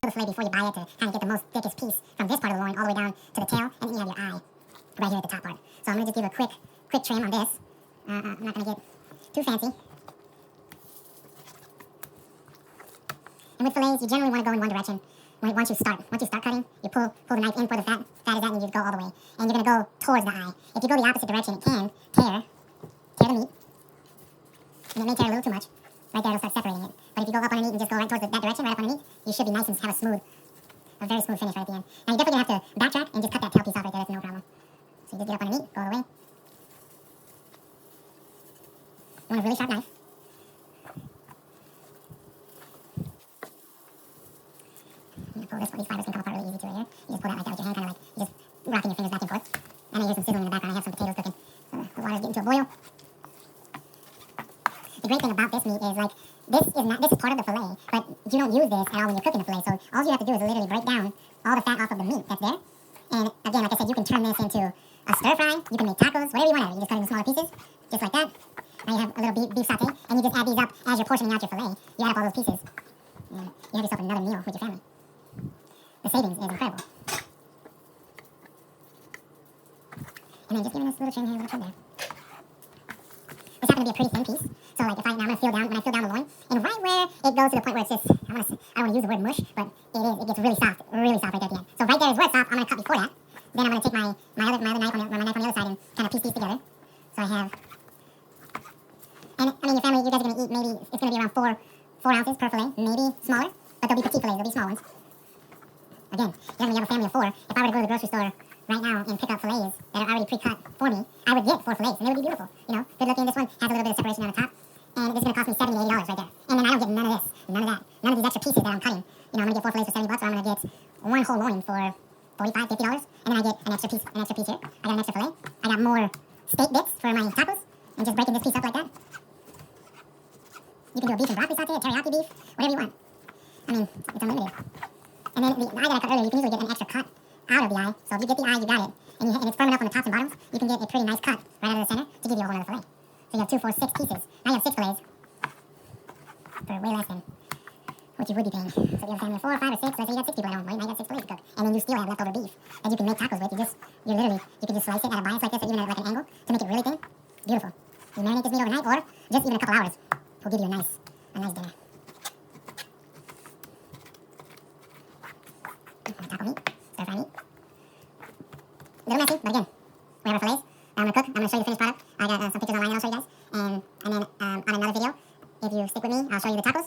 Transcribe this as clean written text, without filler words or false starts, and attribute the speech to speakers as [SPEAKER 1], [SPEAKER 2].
[SPEAKER 1] the fillet before you buy it to kind of get the most thickest piece from this part of the loin all the way down to the tail, and then you have your eye right here at the top part. So I'm going to just give a quick trim on this. I'm not going to get too fancy. And with fillets, you generally want to go in one direction. Once you start cutting, you pull the knife in for the fat is that, and you just go all the way. And you're going to go towards the eye. If you go the opposite direction, it can tear the meat. And it may tear a little too much. Right there, it'll start separating it. But if you go up underneath and just go right towards that direction, right up underneath, you should be nice and have a very smooth finish right at the end. Now you're definitely going to have to backtrack and just cut that tail piece off right there. That's no problem. So you just get up underneath, go all the way. You want a really sharp knife. You pull this one, these fibers can come apart really easy too right here. You just pull that like that with your hand, kind of like you just rocking your fingers back and forth. And then you hear some sizzling in the background. I have some potatoes cooking. So the water's getting to a boil. The great thing about this meat is like this is part of the fillet, but you don't use this at all when you're cooking the fillet. So all you have to do is literally break down all the fat off of the meat that's there. And again, like I said, you can turn this into a stir fry. You can make tacos, whatever you want. You just cut it into smaller pieces, just like that. Now you have a little beef saute, and you just add these up as you're portioning out your fillet. You add up all those pieces, and you have yourself another meal with your family. The savings is incredible. And then just giving this little trim here, a little trim there. This happens to be a pretty thin piece. So like if I'm going to feel down, when I feel down the loin, and right where it goes to the point where it's just, I don't want to use the word mush, but it gets really soft right there at the end. So right there is where it's soft. I'm going to cut before that. Then I'm going to take my other knife on the other side and kind of piece these together. So I have, and I mean your family, you guys are going to eat maybe, it's going to be around 4 ounces per fillet, maybe smaller, but they'll be petite fillets, they'll be small ones. Again, when you have a family of 4, if I were to go to the grocery store right now and pick up fillets that are already pre-cut for me, I would get 4 fillets, and they would be beautiful. You know, good looking. This one has a little bit of separation on the top, and this is going to cost me $70 to $80 right there. And then I don't get none of this, none of that, none of these extra pieces that I'm cutting. You know, I'm going to get 4 fillets for $70, or I'm going to get one whole loin for $45, $50, and then I get an extra piece here. I got an extra fillet. I got more steak bits for my tacos, and just breaking this piece up like that. You can do a beef and broccoli saute, a teriyaki beef, whatever you want. I mean, it's unlimited. And then the eye that I cut earlier, you can usually get an extra cut out of the eye. So if you get the eye, you got it. And it's firm enough on the tops and bottoms, you can get a pretty nice cut right out of the center to give you a whole other fillet. So you have 2, 4, 6 pieces. Now you have 6 fillets for way less than what you would be paying. So if you have a family of 4 or 5 or 6, let's say you got 6 people at home, well, you might got 6 fillets to cook. And then you still have leftover beef that you can make tacos with. You can just slice it at a bias like this, or even at like an angle to make it really thin. Beautiful. You marinate this meat overnight, or just even a couple hours will give you a nice dinner. Taco meat, stir fry meat. A little messy, but again, we have our fillets. I'm going to cook. I'm going to show you the finished product. I got some pictures online that I'll show you guys. And then on another video, if you stick with me, I'll show you the tacos.